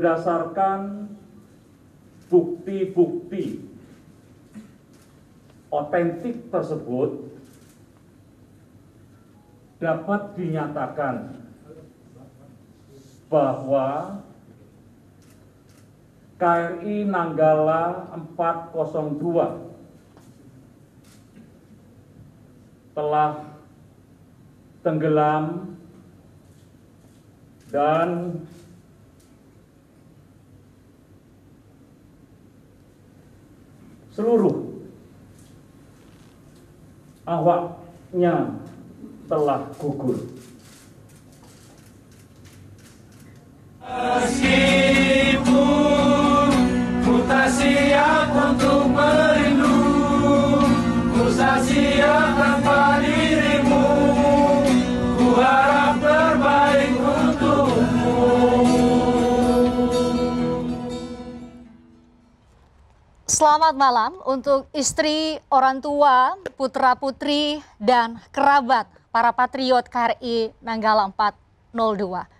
berdasarkan bukti-bukti otentik tersebut dapat dinyatakan bahwa KRI Nanggala 402 telah tenggelam dan seluruh awaknya telah gugur. Meskipun ku tak siap untuk merindu, ku tak siap tanpa dirimu, ku harap terbaik untukmu. Selamat malam untuk istri, orang tua, putra-putri, dan kerabat para patriot KRI Nanggala 402.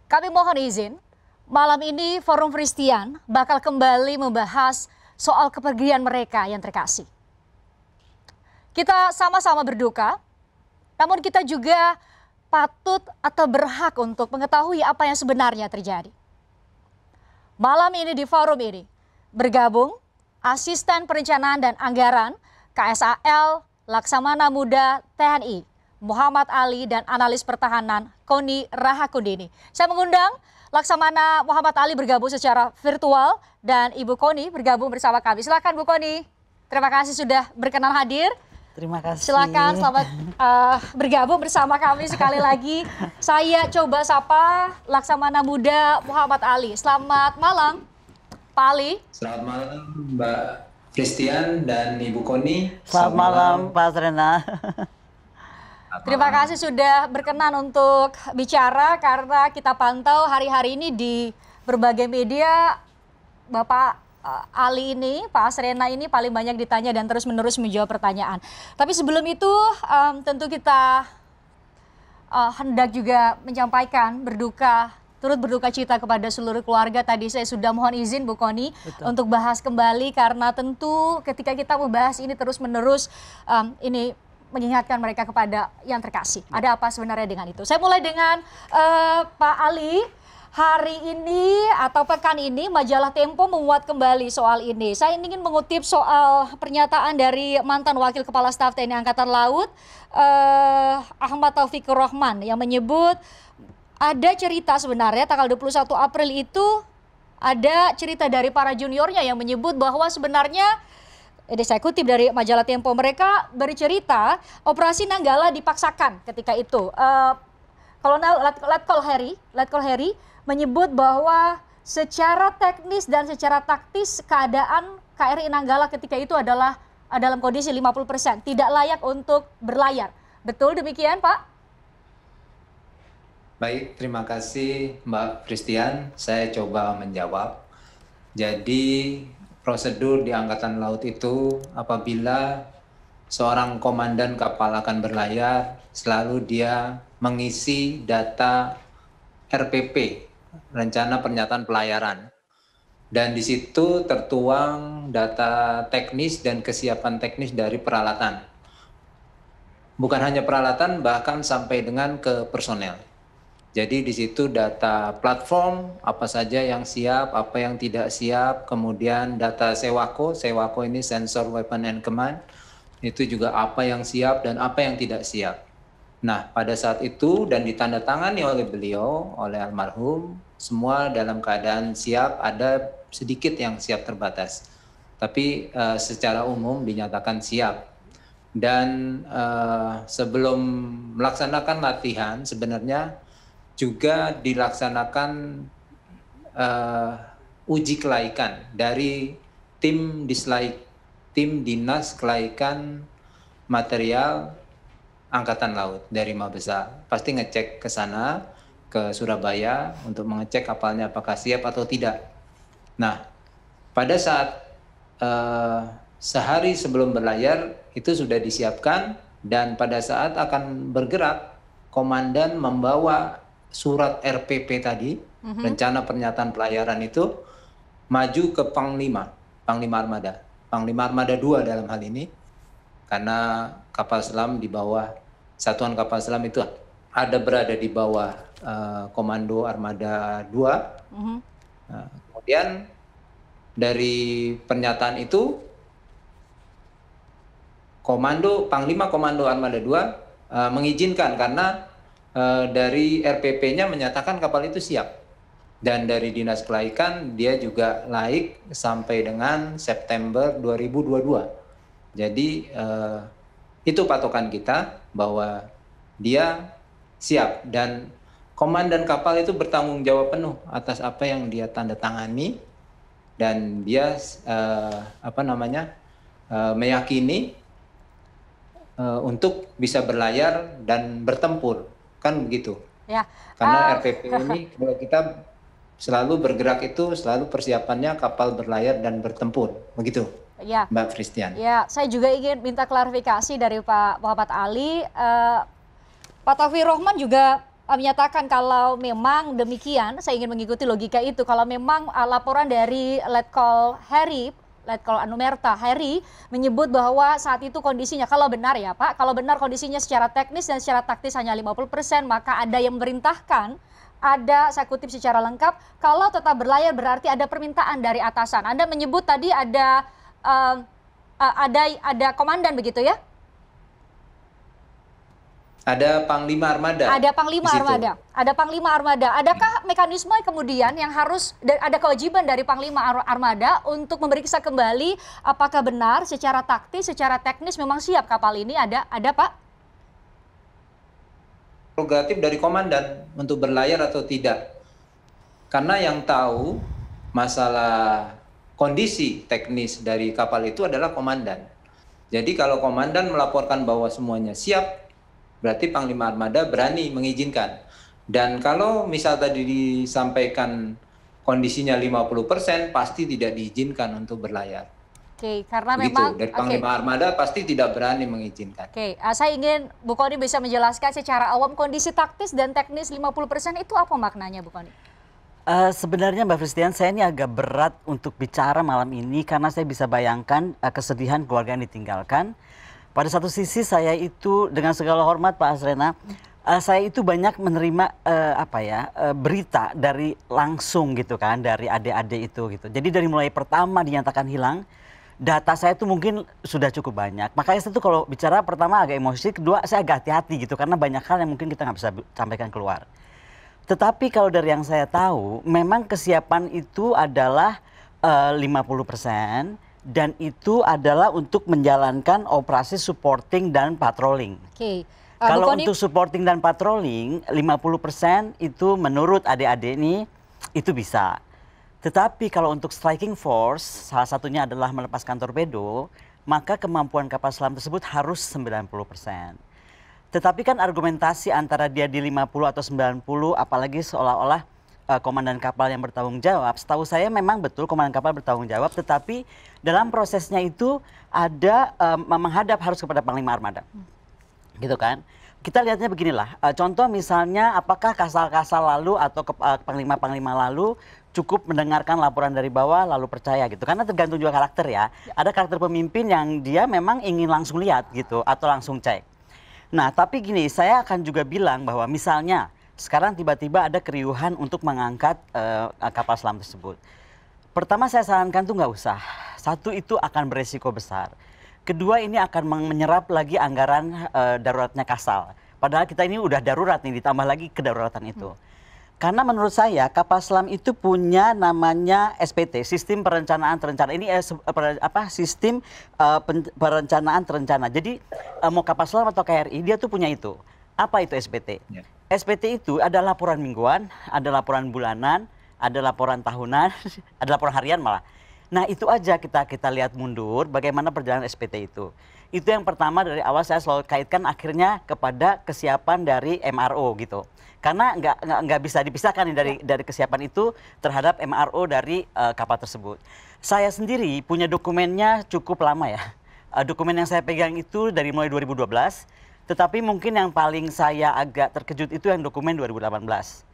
Kami mohon izin, malam ini Forum Christian bakal kembali membahas soal kepergian mereka yang terkasih. Kita sama-sama berduka, namun kita juga patut atau berhak untuk mengetahui apa yang sebenarnya terjadi. Malam ini di forum ini bergabung Asisten Perencanaan dan Anggaran KSAL Laksamana Muda TNI Muhammad Ali dan analis pertahanan Koni Rahakundini. Saya mengundang Laksamana Muhammad Ali bergabung secara virtual dan Ibu Koni bergabung bersama kami. Silakan Bu Koni. Terima kasih sudah berkenan hadir. Terima kasih. Silakan selamat bergabung bersama kami sekali lagi. Saya coba sapa Laksamana Muda Muhammad Ali. Selamat malam, Pak Ali. Selamat malam Mbak Christian dan Ibu Koni. Selamat malam Pak Srena. Terima kasih sudah berkenan untuk bicara karena kita pantau hari-hari ini di berbagai media Bapak Ali ini, Pak Asrena ini paling banyak ditanya dan terus-menerus menjawab pertanyaan. Tapi sebelum itu tentu kita hendak juga menyampaikan turut berduka cita kepada seluruh keluarga. Tadi saya sudah mohon izin Bu Koni untuk bahas kembali karena tentu ketika kita membahas ini terus-menerus ini mengingatkan mereka kepada yang terkasih. Ada apa sebenarnya dengan itu? Saya mulai dengan Pak Ali. Hari ini atau pekan ini majalah Tempo menguat kembali soal ini. Saya ingin mengutip soal pernyataan dari mantan Wakil Kepala Staf TNI Angkatan Laut Ahmad Taufikur Rahman yang menyebut ada cerita sebenarnya tanggal 21 April itu ada cerita dari para juniornya yang menyebut bahwa sebenarnya saya kutip dari majalah Tempo, mereka bercerita operasi Nanggala dipaksakan ketika itu. Kolonel Letkol Heri menyebut bahwa secara teknis dan secara taktis keadaan KRI Nanggala ketika itu adalah dalam kondisi 50%, tidak layak untuk berlayar. Betul demikian, Pak? Baik, terima kasih Mbak Christian. Saya coba menjawab. Jadi prosedur di Angkatan Laut itu apabila seorang komandan kapal akan berlayar, selalu dia mengisi data RPP, Rencana Pernyataan Pelayaran. Dan di situ tertuang data teknis dan kesiapan teknis dari peralatan. Bukan hanya peralatan, bahkan sampai dengan ke personel. Jadi di situ data platform, apa saja yang siap, apa yang tidak siap, kemudian data Sewako ini Sensor Weapon and Command, itu juga apa yang siap dan apa yang tidak siap. Nah, pada saat itu dan ditandatangani oleh beliau, oleh almarhum, semua dalam keadaan siap, ada sedikit yang siap terbatas. Tapi secara umum dinyatakan siap. Dan sebelum melaksanakan latihan, sebenarnya juga dilaksanakan uji kelaikan dari tim Dinas Kelaikan Material Angkatan Laut dari Mabesa. Pasti ngecek ke sana, ke Surabaya untuk mengecek kapalnya apakah siap atau tidak. Nah, pada saat sehari sebelum berlayar itu sudah disiapkan dan pada saat akan bergerak, komandan membawa surat RPP tadi rencana pernyataan pelayaran itu maju ke Panglima Armada. Panglima Armada 2 dalam hal ini, karena kapal selam di bawah, satuan kapal selam itu berada di bawah Komando Armada 2. Nah, kemudian dari pernyataan itu, Panglima Komando Armada 2 mengizinkan karena dari RPP-nya menyatakan kapal itu siap. Dan dari Dinas Kelaikan dia juga laik sampai dengan September 2022. Jadi itu patokan kita bahwa dia siap dan komandan kapal itu bertanggung jawab penuh atas apa yang dia tanda tangani dan dia meyakini untuk bisa berlayar dan bertempur, kan begitu. Ya. Karena RPP ini kalau kita selalu bergerak itu selalu persiapannya kapal berlayar dan bertempur, begitu. Ya. Mbak Christian. Ya, saya juga ingin minta klarifikasi dari Pak Muhammad Ali. Pak Taufik Rohman juga menyatakan kalau memang demikian, saya ingin mengikuti logika itu. Kalau memang laporan dari Letkol Anumerta Heri menyebut bahwa saat itu kondisinya, kalau benar ya Pak, kalau benar kondisinya secara teknis dan secara taktis hanya 50%, maka ada yang memerintahkan, saya kutip secara lengkap, kalau tetap berlayar berarti ada permintaan dari atasan. Anda menyebut tadi ada komandan begitu ya? Ada Panglima Armada. Ada Panglima Armada. Ada Panglima Armada. Adakah mekanisme kemudian yang harus ada kewajiban dari Panglima Armada untuk memeriksa kembali apakah benar secara taktis, secara teknis memang siap kapal ini? Ada Pak? Prerogatif dari komandan untuk berlayar atau tidak. Karena yang tahu masalah kondisi teknis dari kapal itu adalah komandan. Jadi kalau komandan melaporkan bahwa semuanya siap, berarti Panglima Armada berani mengizinkan. Dan kalau misal tadi disampaikan kondisinya 50%, pasti tidak diizinkan untuk berlayar. Oke, karena begitu. memang Dari Panglima Armada pasti tidak berani mengizinkan. Oke, saya ingin Bu Kony bisa menjelaskan secara awam kondisi taktis dan teknis 50% itu apa maknanya Bu Kony? Sebenarnya Mbak Christian, saya ini agak berat untuk bicara malam ini karena saya bisa bayangkan kesedihan keluarga yang ditinggalkan. Pada satu sisi saya itu dengan segala hormat Pak Asrena, saya itu banyak menerima berita dari langsung gitu kan, dari adik-adik itu gitu. Jadi dari mulai pertama dinyatakan hilang, data saya itu mungkin sudah cukup banyak. Makanya saya tuh kalau bicara pertama agak emosi, kedua saya agak hati-hati gitu karena banyak hal yang mungkin kita nggak bisa sampaikan keluar. Tetapi kalau dari yang saya tahu, memang kesiapan itu adalah 50%. Dan itu adalah untuk menjalankan operasi supporting dan patrolling. Oke. Kalau untuk supporting dan patrolling, 50% itu menurut adik-adik ini itu bisa. Tetapi kalau untuk striking force, salah satunya adalah melepaskan torpedo, maka kemampuan kapal selam tersebut harus 90%. Tetapi kan argumentasi antara dia di 50 atau 90, apalagi seolah-olah komandan kapal yang bertanggung jawab. Setahu saya memang betul komandan kapal bertanggung jawab, tetapi dalam prosesnya itu ada menghadap harus kepada Panglima Armada. Gitu kan? Kita lihatnya beginilah, contoh misalnya apakah kasal-kasal lalu atau panglima-panglima lalu cukup mendengarkan laporan dari bawah lalu percaya gitu. Karena tergantung juga karakter ya. Ada karakter pemimpin yang dia memang ingin langsung lihat gitu atau langsung cek. Nah tapi gini, saya akan juga bilang bahwa misalnya sekarang tiba-tiba ada keriuhan untuk mengangkat kapal selam tersebut. Pertama saya sarankan tuh nggak usah. Satu, itu akan beresiko besar. Kedua, ini akan menyerap lagi anggaran daruratnya kasal. Padahal kita ini udah darurat nih, ditambah lagi kedaruratan itu. Karena menurut saya kapal selam itu punya namanya SPT, Sistem Perencanaan Terencana. Ini sistem perencanaan terencana. Jadi mau kapal selam atau KRI dia tuh punya itu. Apa itu SPT? Ya. SPT itu ada laporan mingguan, ada laporan bulanan, ada laporan tahunan, ada laporan harian malah. Nah itu aja kita lihat mundur bagaimana perjalanan SPT itu. Itu yang pertama, dari awal saya selalu kaitkan akhirnya kepada kesiapan dari MRO gitu. Karena nggak bisa dipisahkan dari kesiapan itu terhadap MRO dari kapal tersebut. Saya sendiri punya dokumennya cukup lama ya. Dokumen yang saya pegang itu dari mulai 2012. Tetapi mungkin yang paling saya agak terkejut itu yang dokumen 2018.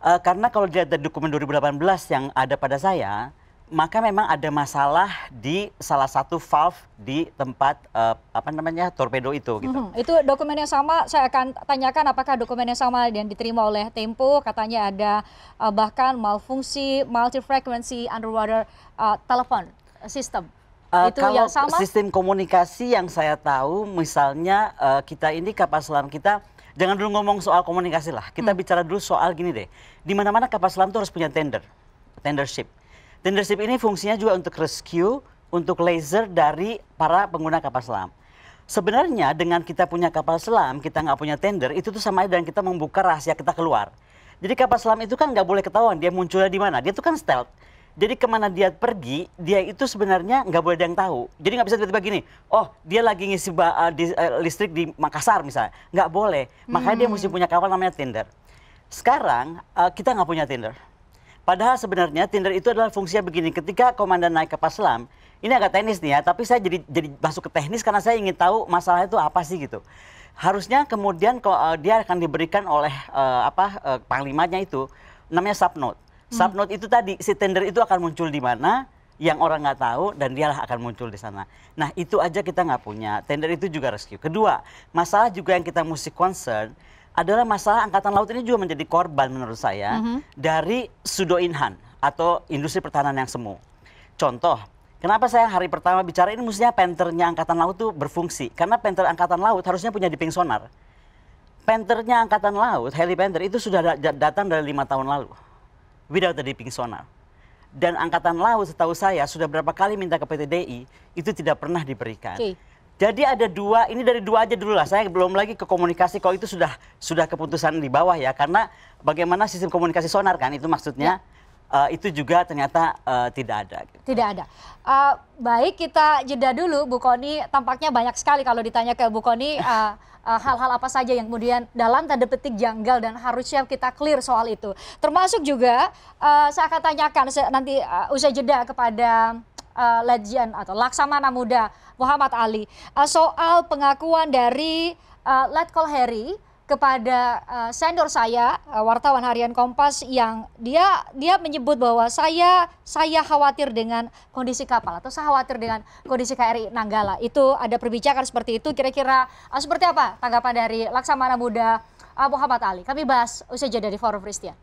Karena kalau dilihat dari dokumen 2018 yang ada pada saya, maka memang ada masalah di salah satu valve di tempat torpedo itu gitu. Itu dokumen yang sama, saya akan tanyakan apakah dokumen yang sama yang diterima oleh Tempo. Katanya ada bahkan malfungsi multi-frequency underwater telepon system. Itu Kalau yang sama? sistem komunikasi yang saya tahu, misalnya kita ini kapal selam kita, jangan dulu ngomong soal komunikasi lah. Kita bicara dulu soal gini deh. Di mana-mana kapal selam itu harus punya tendership. Tendership ini fungsinya juga untuk rescue, untuk laser dari para pengguna kapal selam. Sebenarnya dengan kita punya kapal selam, kita nggak punya tender, itu tuh sama aja dengan kita membuka rahasia kita keluar. Jadi kapal selam itu kan nggak boleh ketahuan dia munculnya di mana. Dia itu kan stealth. Jadi kemana dia pergi, dia itu sebenarnya nggak boleh ada yang tahu. Jadi nggak bisa tiba-tiba gini, oh dia lagi ngisi listrik di Makassar misalnya. Nggak boleh. Makanya dia mesti punya kapal namanya tender. Sekarang kita nggak punya tender. Padahal sebenarnya tender itu adalah fungsinya begini, ketika komandan naik kapal selam, ini agak teknis nih ya, tapi saya jadi masuk ke teknis karena saya ingin tahu masalah itu apa sih gitu. Harusnya kemudian dia akan diberikan oleh panglimanya itu, namanya subnote. Subnote itu tadi, si tender itu akan muncul di mana, yang orang nggak tahu, dan dialah akan muncul di sana. Nah itu aja kita nggak punya, tender itu juga rescue. Kedua, masalah juga yang kita mesti concern, adalah masalah Angkatan Laut ini juga menjadi korban menurut saya dari pseudo-inhan atau industri pertahanan yang semu. Contoh, kenapa saya hari pertama bicara ini mestinya penternya Angkatan Laut itu berfungsi. Karena penter Angkatan Laut harusnya punya dipping sonar. Penternya Angkatan Laut, helipenter itu sudah datang dari 5 tahun lalu. Without the dipping sonar. Dan Angkatan Laut setahu saya sudah berapa kali minta ke PT DI, itu tidak pernah diberikan. Jadi ada dua, ini dari dua aja dulu lah. Saya belum lagi ke komunikasi, kalau itu sudah keputusan di bawah ya. Karena bagaimana sistem komunikasi sonar kan, itu maksudnya itu juga ternyata tidak ada. Tidak ada. Baik, kita jeda dulu Bu Kony. Tampaknya banyak sekali kalau ditanya ke Bu Kony hal-hal apa saja yang kemudian dalam tanda petik janggal dan harusnya kita clear soal itu. Termasuk juga saya akan tanyakan nanti usai jeda kepada Legend atau Laksamana Muda Muhammad Ali soal pengakuan dari Letkol Heri kepada senior saya, wartawan harian Kompas, yang dia menyebut bahwa saya khawatir dengan kondisi kapal atau saya khawatir dengan kondisi KRI Nanggala. Itu ada perbincangan seperti itu. Kira-kira seperti apa tanggapan dari Laksamana Muda Muhammad Ali? Kami bahas usai jeda di Forum Christian.